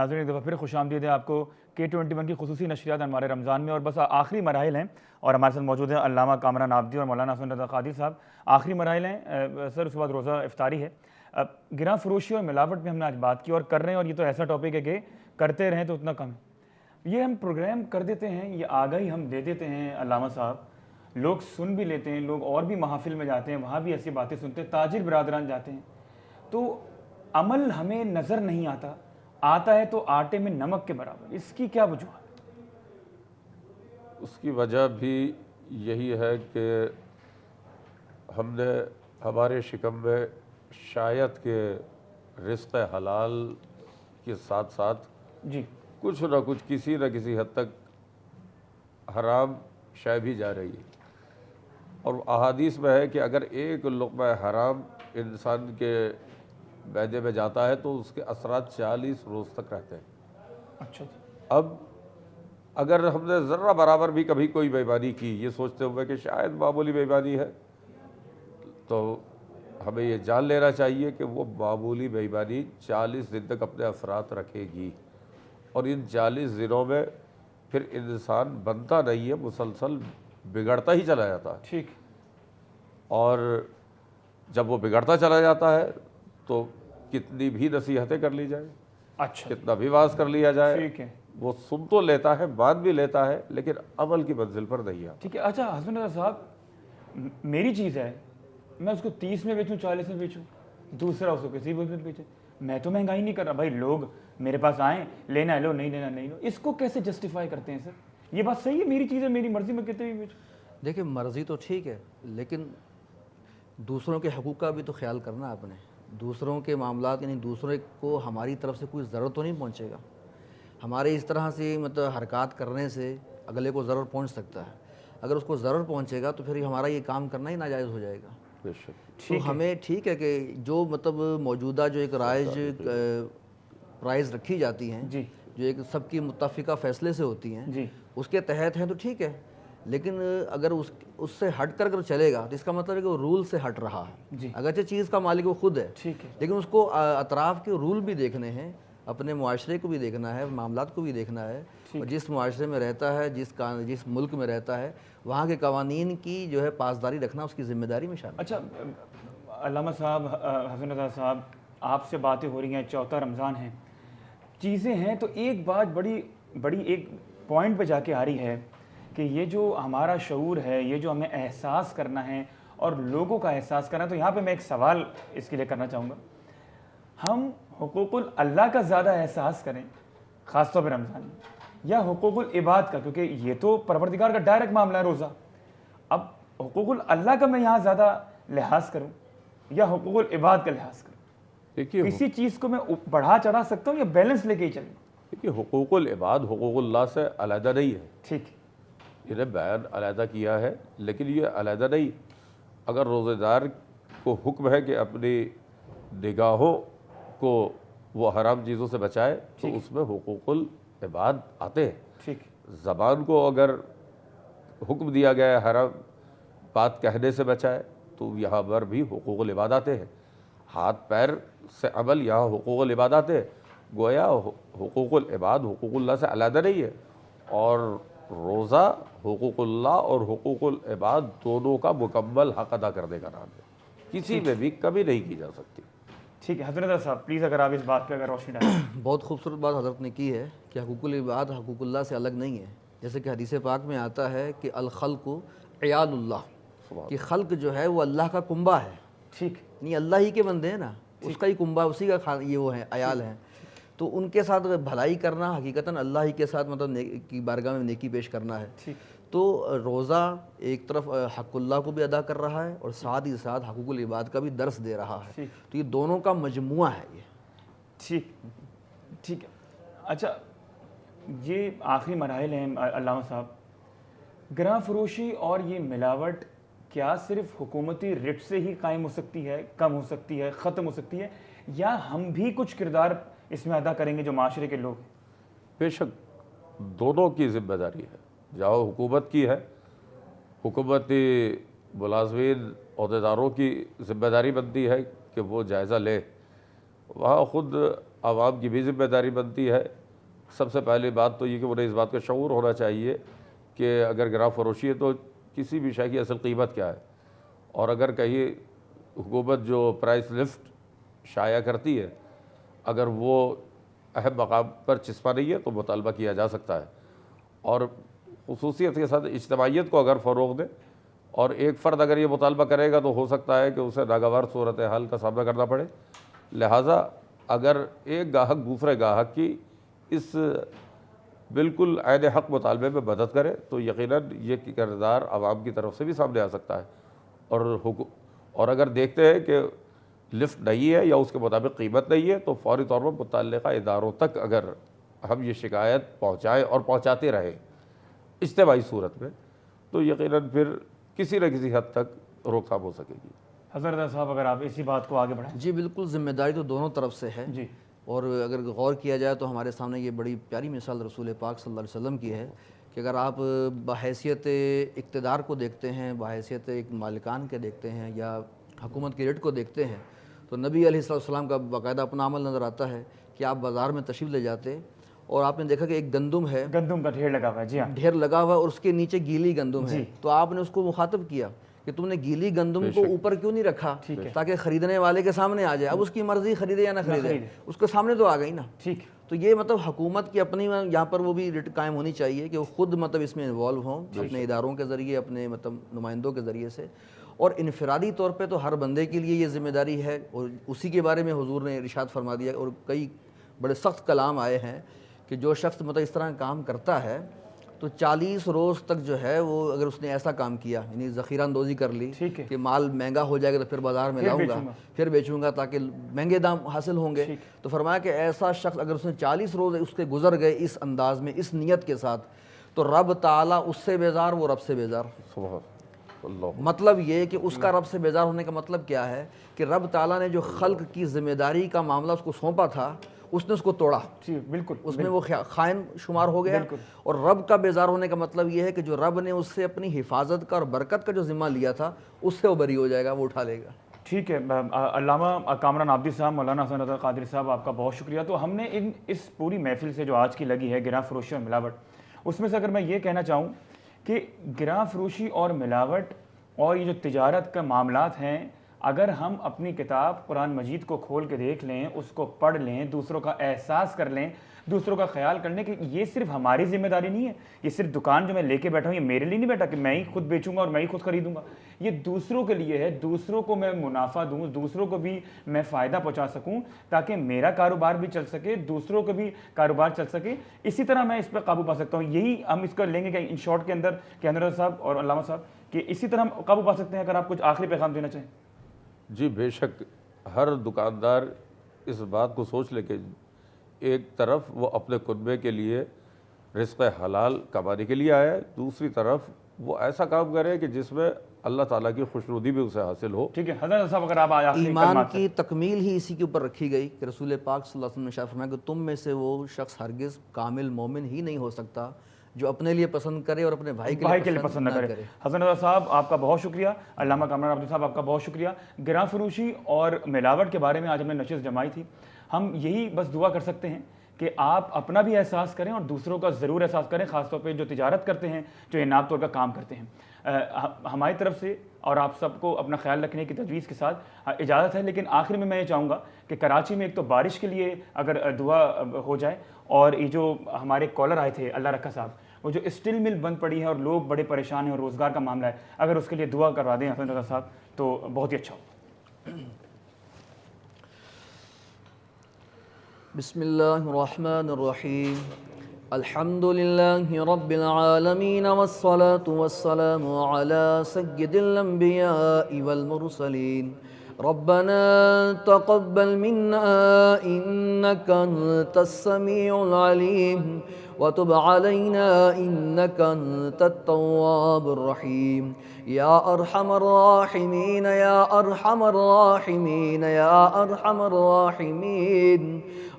ناظرین ایک دفعہ پھر خوش آمدید ہے آپ کو K21 کی خصوصی نشریات انوار رمضان میں، اور بس آخری مراحل ہیں، اور ہمارے ساتھ موجود ہیں علامہ کامران عابدی اور مولانا حسن رضا قادری صاحب۔ آخری مراحل ہیں سر، اس کے بعد روزہ افطاری ہے۔ گراں فروشی اور ملاوٹ میں ہم نے آج بات کی اور کر رہے ہیں، اور یہ تو ایسا ٹاپک ہے کہ کرتے رہیں تو اتنا کم ہے۔ یہ ہم پروگرام کر دیتے ہیں، یہ آگاہی ہم دے دیتے ہیں علامہ صاحب، لوگ سن بھی لیتے ہیں، لوگ اور بھی محافل میں جاتے ہیں، وہاں بھی ایسی باتیں سنتے ہیں، تاجر برادران جاتے ہیں، تو عمل ہمیں نظر نہیں آتا ہے تو آٹے میں نمک کے برابر۔ اس کی کیا وجوہات؟ اس کی وجہ بھی یہی ہے کہ ہم نے ہمارے شکم میں شاید کہ رزق حلال کے ساتھ ساتھ جی کچھ نہ کچھ کسی نہ کسی حد تک حرام شے بھی جا رہی ہے، اور احادیث میں ہے کہ اگر ایک لقمہ حرام انسان کے معدے میں جاتا ہے تو اس کے اثرات 40 روز تک رہتے ہیں۔ اچھا جی۔ اب اگر ہم نے ذرہ برابر بھی کبھی کوئی بےایمانی کی، یہ سوچتے ہوئے کہ شاید معمولی بےایمانی ہے، تو ہمیں یہ جان لینا چاہیے کہ وہ معمولی بےایمانی 40 دن تک اپنے اثرات رکھے گی، اور ان 40 دنوں میں پھر انسان بنتا نہیں ہے، مسلسل بگڑتا ہی چلا جاتا ہے۔ ٹھیک۔ اور جب وہ بگڑتا چلا جاتا ہے تو کتنی بھی نصیحتیں کر لی جائیں، اچھا کتنا بھی واز کر لیا جائے، ٹھیک ہے، وہ سن تو لیتا ہے، بات بھی لیتا ہے، لیکن عمل کی منزل پر نہیں آتا۔ ٹھیک ہے۔ اچھا حسن رضا صاحب، میری چیز ہے، میں اس کو 30 میں بیچوں، 40 میں بیچوں، دوسرا اس کو کسی بھی میں بیچے، میں تو مہنگائی نہیں کر رہا بھائی، لوگ میرے پاس آئیں، لینا ہے لو، نہیں لینا نہیں لو، اس کو کیسے جسٹیفائی کرتے ہیں سر؟ یہ بات صحیح ہے، میری چیز ہے، میری مرضی، میں کتنے بھی بیچوں۔ دیکھیں مرضی تو ٹھیک ہے، لیکن دوسروں کے حقوق کا بھی تو خیال کرنا آپ نے۔ دوسروں کے معاملات، یعنی دوسرے کو ہماری طرف سے کوئی ضرر تو نہیں پہنچے گا۔ ہمارے اس طرح سے حرکات کرنے سے اگلے کو ضرر پہنچ سکتا ہے۔ اگر اس کو ضرر پہنچے گا تو پھر ہمارا یہ کام کرنا ہی ناجائز ہو جائے گا۔ بے شک۔ تو ہمیں ٹھیک ہے کہ جو موجودہ جو ایک رائج پرائز رکھی جاتی ہیں، جی جو ایک سب کی متفقہ فیصلے سے ہوتی ہیں، جی اس کے تحت ہیں تو ٹھیک ہے، لیکن اگر اس سے ہٹ کر چلے گا تو اس کا مطلب ہے کہ وہ رول سے ہٹ رہا ہے۔ جی اگرچہ چیز کا مالک وہ خود ہے، ٹھیک ہے، لیکن اس کو اطراف کے رول بھی دیکھنے ہیں، اپنے معاشرے کو بھی دیکھنا ہے، معاملات کو بھی دیکھنا ہے، اور جس معاشرے میں رہتا ہے، جس ملک میں رہتا ہے، وہاں کے قوانین کی جو ہے پاسداری رکھنا اس کی ذمہ داری میں شامل ہے۔ اچھا علامہ صاحب، حسن رضا صاحب، آپ سے باتیں ہو رہی ہیں، چوتھا رمضان ہے، چیزیں ہیں، تو ایک بات بڑی ایک پوائنٹ پہ جا کے آ رہی ہے کہ یہ جو ہمارا شعور ہے، یہ جو ہمیں احساس کرنا ہے اور لوگوں کا احساس کرنا ہے، تو یہاں پہ میں ایک سوال اس کے لیے کرنا چاہوں گا، ہم حقوق اللہ کا زیادہ احساس کریں خاص طور پہ رمضان میں، یا حقوق العباد کا؟ کیونکہ یہ تو پروردگار کا ڈائریکٹ معاملہ ہے روزہ۔ اب حقوق اللہ کا میں یہاں زیادہ لحاظ کروں یا حقوق العباد کا لحاظ کروں؟ دیکھیے کسی چیز کو میں بڑھا چڑھا سکتا ہوں یا بیلنس لے کے ہی چلوں؟ دیکھیے حقوق العباد حقوق اللہ سے علیحدہ نہیں ہے، ٹھیک ہے، انہیں بیان علیحدہ کیا ہے، لیکن یہ علیحدہ نہیں۔ اگر روزہ دار کو حکم ہے کہ اپنی نگاہوں کو وہ حرام چیزوں سے بچائے تو اس میں حقوق العباد آتے ہیں۔ ٹھیک، زبان کو اگر حکم دیا گیا ہے حرام بات کہنے سے بچائے تو یہاں پر بھی حقوق العباد آتے ہیں۔ ہاتھ پیر سے عمل، یہاں حقوق العباد آتے ہیں۔ گویا حقوق العباد حقوق اللہ سے علیحدہ نہیں ہے، اور روزہ حقوق اللہ اور حقوق العباد دونوں کا مکمل حق ادا کرنے کا نام ہے، کسی میں بھی کمی نہیں کی جا سکتی۔ ٹھیک ہے حضرت صاحب، پلیز اگر آپ اس بات پہ اگر روشنی ڈالیں۔ بہت خوبصورت بات حضرت نے کی ہے کہ حقوق العباد حقوق اللہ سے الگ نہیں ہے، جیسے کہ حدیث پاک میں آتا ہے کہ الخلق عیال اللہ، کہ خلق جو ہے وہ اللہ کا کنبہ ہے، ٹھیک، یعنی اللہ ہی کے بندے ہیں نا، اس کا ہی کنبہ، اسی کا یہ وہ ہے، عیال ہیں، تو ان کے ساتھ بھلائی کرنا حقیقتاً اللہ ہی کے ساتھ کی بارگاہ میں نیکی پیش کرنا ہے۔ ٹھیک، تو روزہ ایک طرف حق اللہ کو بھی ادا کر رہا ہے اور ساتھ ہی ساتھ حقوق العباد کا بھی درس دے رہا ہے، تو یہ دونوں کا مجموعہ ہے یہ۔ ٹھیک، ٹھیک ہے۔ اچھا یہ آخری مراحل ہیں علامہ صاحب، گراں فروشی اور یہ ملاوٹ کیا صرف حکومتی رٹ سے ہی قائم ہو سکتی ہے، کم ہو سکتی ہے، ختم ہو سکتی ہے، یا ہم بھی کچھ کردار اس میں ادا کریں گے جو معاشرے کے لوگ ہیں؟ بے شک دونوں کی ذمہ داری ہے۔ جہاں حکومت کی ہے، حکومتی ملازمین عہدیداروں کی ذمہ داری بنتی ہے کہ وہ جائزہ لے، وہاں خود عوام کی بھی ذمہ داری بنتی ہے۔ سب سے پہلی بات تو یہ کہ انہیں اس بات کا شعور ہونا چاہیے کہ اگر گراں فروشی ہے تو کسی بھی شے کی اصل قیمت کیا ہے، اور اگر کہیں حکومت جو پرائس لسٹ شائع کرتی ہے اگر وہ اہم مقام پر چسپاں نہیں ہے تو مطالبہ کیا جا سکتا ہے، اور خصوصیت کے ساتھ اجتماعیت کو اگر فروغ دے، اور ایک فرد اگر یہ مطالبہ کرے گا تو ہو سکتا ہے کہ اسے ناگوار صورتحال کا سامنا کرنا پڑے۔ لہٰذا اگر ایک گاہک دوسرے گاہک کی اس بالکل عین حق مطالبے میں مدد کرے تو یقیناً یہ کردار عوام کی طرف سے بھی سامنے آ سکتا ہے، اور اگر دیکھتے ہیں کہ لفٹ نہیں ہے یا اس کے مطابق قیمت نہیں ہے تو فوری طور پر متعلقہ اداروں تک اگر ہم یہ شکایت پہنچائیں اور پہنچاتے رہیں اجتماعی صورت میں تو یقیناً پھر کسی نہ کسی حد تک روک تھام ہو سکے گی۔ حضرت صاحب اگر آپ اسی بات کو آگے بڑھائیں۔ جی بالکل، ذمہ داری تو دونوں طرف سے ہے، جی، اور اگر غور کیا جائے تو ہمارے سامنے یہ بڑی پیاری مثال رسول پاک صلی اللہ علیہ وسلم کی ہے کہ اگر آپ بحیثیت اقتدار کو دیکھتے ہیں، بحیثیت ایک مالکان کے دیکھتے ہیں یا حکومت کی ریٹ کو دیکھتے ہیں تو نبی علیہ السلام کا باقاعدہ اپنا عمل نظر آتا ہے کہ آپ بازار میں تشریف لے جاتے اور آپ نے دیکھا کہ ایک گندم ہے، گندم کا ڈھیر لگا ہوا ہے، جی ہاں، ڈھیر لگا ہوا اور اس کے نیچے گیلی گندم ہے، جی۔ تو آپ نے اس کو مخاطب کیا کہ تم نے گیلی گندم کو اوپر کیوں نہیں رکھا تاکہ خریدنے والے کے سامنے آ جائے، اب اس کی مرضی خریدے یا نہ خریدے، اس کے سامنے تو آ گئی نا۔ ٹھیک، تو یہ مطلب حکومت کی اپنی یہاں پر وہ بھی ریٹ قائم ہونی چاہیے کہ وہ خود مطلب اس میں انوالو ہوں اپنے اداروں کے ذریعے، اپنے مطلب نمائندوں کے ذریعے سے، اور انفرادی طور پہ تو ہر بندے کے لیے یہ ذمہ داری ہے، اور اسی کے بارے میں حضور نے ارشاد فرما دیا، اور کئی بڑے سخت کلام آئے ہیں کہ جو شخص مطلب اس طرح کام کرتا ہے تو 40 روز تک جو ہے وہ اگر اس نے ایسا کام کیا، یعنی ذخیرہ اندوزی کر لی کہ مال مہنگا ہو جائے گا تو پھر بازار میں لاؤں گا، پھر بیچوں گا تاکہ مہنگے دام حاصل ہوں گے، تو فرمایا کہ ایسا شخص اگر اس نے 40 روز اس کے گزر گئے اس انداز میں، اس نیت کے ساتھ، تو رب تعالیٰ اس سے بیزار، وہ رب سے بیزار۔ مطلب یہ کہ اس کا رب سے بیزار ہونے کا مطلب کیا ہے کہ رب تعالیٰ نے جو خلق کی ذمہ داری کا معاملہ اس کو سونپا تھا اس نے اس کو توڑا، جی بالکل، اس میں وہ خائن شمار ہو گیا، اور رب کا بیزار ہونے کا مطلب یہ ہے کہ جو رب نے اس سے اپنی حفاظت کا اور برکت کا جو ذمہ لیا تھا اس سے وہ بری ہو جائے گا، وہ اٹھا لے گا۔ ٹھیک ہے، علامہ کامران عابدی صاحب، مولانا حسن رضا قادری صاحب، آپ کا بہت شکریہ۔ تو ہم نے اس پوری محفل سے جو آج کی لگی ہے گراں فروشی اور ملاوٹ، اس میں سے اگر میں یہ کہنا چاہوں کہ گراں فروشی اور ملاوٹ اور یہ جو تجارت کا معاملات ہیں، اگر ہم اپنی کتاب قرآن مجید کو کھول کے دیکھ لیں، اس کو پڑھ لیں، دوسروں کا احساس کر لیں، دوسروں کا خیال کر لیں کہ یہ صرف ہماری ذمہ داری نہیں ہے، یہ صرف دکان جو میں لے کے بیٹھا ہوں یہ میرے لیے نہیں بیٹھا کہ میں ہی خود بیچوں گا اور میں ہی خود خریدوں گا، یہ دوسروں کے لیے ہے، دوسروں کو میں منافع دوں، دوسروں کو بھی میں فائدہ پہنچا سکوں تاکہ میرا کاروبار بھی چل سکے، دوسروں کو بھی کاروبار چل سکے، اسی طرح میں اس پہ قابو پا سکتا ہوں۔ یہی ہم اس کو لیں گے کہ ان شارٹ کے اندر کہ حضرت صاحب اور علامہ صاحب کہ اسی طرح ہم قابو پا سکتے ہیں۔ اگر آپ کچھ آخری پیغام دینا چاہیں۔ جی بے شک، ہر دکاندار اس بات کو سوچ لے کہ ایک طرف وہ اپنے کنبے کے لیے رزق حلال کمانے کے لیے آیا ہے، دوسری طرف وہ ایسا کام کرے کہ جس میں اللہ تعالیٰ کی خوشنودی بھی اسے حاصل ہو۔ ٹھیک ہے حضرت صاحب، اگر آپ آخری ایمان کی تکمیل ہی اسی کے اوپر رکھی گئی کہ رسول پاک صلی اللہ علیہ وسلم نے ارشاد فرمایا کہ تم میں سے وہ شخص ہرگز کامل مومن ہی نہیں ہو سکتا جو اپنے لیے پسند کرے اور اپنے بھائی کے لیے پسند نہ کرے۔ حسن صاحب آپ کا بہت شکریہ، علامہ کامران عابدی صاحب آپ کا بہت شکریہ۔ گراں فروشی اور ملاوٹ کے بارے میں آج ہم نے نشست جمائی تھی۔ ہم یہی بس دعا کر سکتے ہیں کہ آپ اپنا بھی احساس کریں اور دوسروں کا ضرور احساس کریں، خاص طور پہ جو تجارت کرتے ہیں، جو انعام طور کا کام کرتے ہیں۔ ہماری طرف سے اور آپ سب کو اپنا خیال رکھنے کی تجویز کے ساتھ اجازت ہے، لیکن آخر میں یہ چاہوں گا کہ کراچی میں ایک تو بارش کے لیے اگر دعا ہو جائے، اور یہ جو ہمارے کالر آئے تھے اللہ رکھا صاحب، وہ جو اسٹل مل بند پڑی ہے اور لوگ بڑے پریشان ہیں اور روزگار کا معاملہ ہے، اگر اس کے لیے دعا کروا دیں حسن رضا صاحب تو بہت ہی اچھا ہو۔ بسم اللہ الرحمن الرحیم، الحمد للہ رب العالمین والصلاة والسلام علی سید الانبیاء والمرسلین، ربنا تقبل منا انك انت السميع العليم وتب علينا انك انت التواب الرحيم، يا ارحم الراحمين يا ارحم الراحمين يا ارحم الراحمين،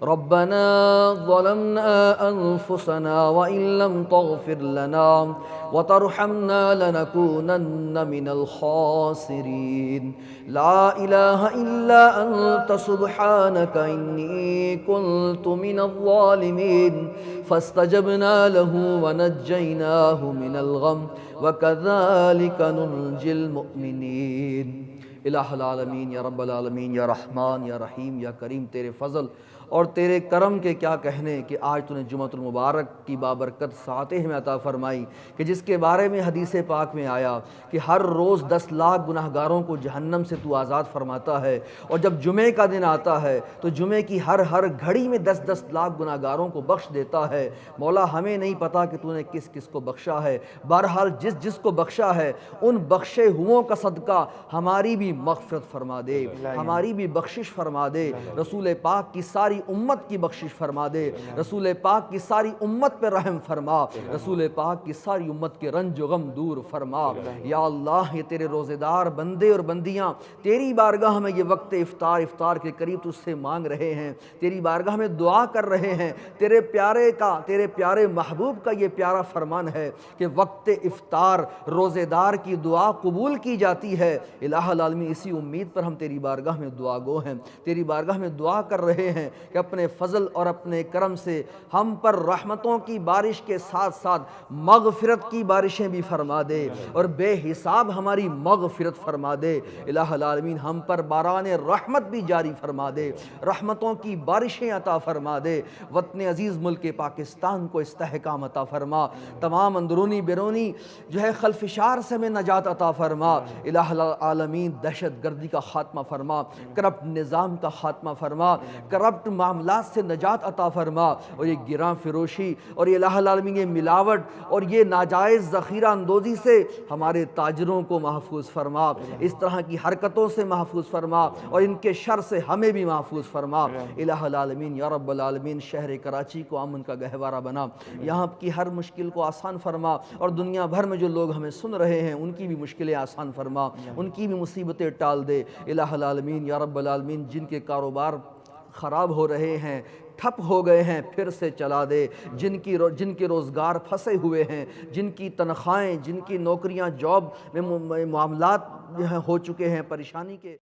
ربنا ظلمنا أنفسنا وإن لم تغفر لنا وترحمنا لنكونن من الخاسرين لا إله إلا أنت سبحانك إني كنت من الظالمين فاستجبنا له ونجيناه من الغم وكذلك ننجي المؤمنين۔ الہ العالمین یا رب العالمین یا رحمان یا رحیم یا کریم، تیرے فضل اور تیرے کرم کے کیا کہنے کہ آج تو نے جمعۃ المبارک کی بابرکت ساعتیں ہمیں عطا فرمائی کہ جس کے بارے میں حدیث پاک میں آیا کہ ہر روز 10 لاکھ گناہ گاروں کو جہنم سے تو آزاد فرماتا ہے، اور جب جمعے کا دن آتا ہے تو جمعے کی ہر گھڑی میں 10 لاکھ گناہ گاروں کو بخش دیتا ہے۔ مولا ہمیں نہیں پتا کہ تو نے کس کس کو بخشا ہے، بہرحال جس کو بخشا ہے ان بخشے ہوئوں کا صدقہ ہماری بھی مغفرت فرما دے، ہماری بھی بخشش فرما دے، رسول پاک کی ساری امت کی بخشش فرما دے، رسول پاک کی ساری امت پہ رحم فرما، رسول پاک کی ساری امت کے رنج و غم دور فرما۔ یا اللہ، یہ تیرے روزے دار بندے اور بندیاں تیری بارگاہ میں یہ وقت افطار کے قریب تجھ سے مانگ رہے ہیں، تیری بارگاہ میں دعا کر رہے ہیں۔ تیرے پیارے محبوب کا یہ پیارا فرمان ہے کہ وقت افطار روزے دار کی دعا قبول کی جاتی ہے۔ الہ العالمین، اسی امید پر ہم تیری بارگاہ میں دعا گو ہیں، تیری بارگاہ میں دعا کر رہے ہیں کہ اپنے فضل اور اپنے کرم سے ہم پر رحمتوں کی بارش کے ساتھ ساتھ مغفرت کی بارشیں بھی فرما دے، اور بے حساب ہماری مغفرت فرما دے۔ الہ العالمین، ہم پر باران رحمت بھی جاری فرما دے، رحمتوں کی بارشیں عطا فرما دے۔ وطن عزیز ملک پاکستان کو استحکام عطا فرما، تمام اندرونی بیرونی خلفشار سے ہمیں نجات عطا فرما۔ الہ العالمین، دہشت گردی کا خاتمہ فرما، کرپٹ نظام کا خاتمہ فرما، کرپٹ معاملات سے نجات عطا فرما، اور یہ گراں فروشی اور یہ الہ العالمین یہ ملاوٹ اور یہ ناجائز ذخیرہ اندوزی سے ہمارے تاجروں کو محفوظ فرما، اس طرح کی حرکتوں سے محفوظ فرما، اور ان کے شر سے ہمیں بھی محفوظ فرما۔ الہ العالمین یا رب العالمین، شہر کراچی کو امن کا گہوارہ بنا، یہاں کی ہر مشکل کو آسان فرما، اور دنیا بھر میں جو لوگ ہمیں سن رہے ہیں ان کی بھی مشکلیں آسان فرما، ان کی بھی مصیبتیں ٹال دے۔ الہ العالمین یا رب العالمین، جن کے کاروبار خراب ہو رہے ہیں، ٹھپ ہو گئے ہیں، پھر سے چلا دے، جن کے روزگار پھنسے ہوئے ہیں، جن کی تنخواہیں، جن کی نوکریاں، جاب میں معاملات ہو چکے ہیں پریشانی کے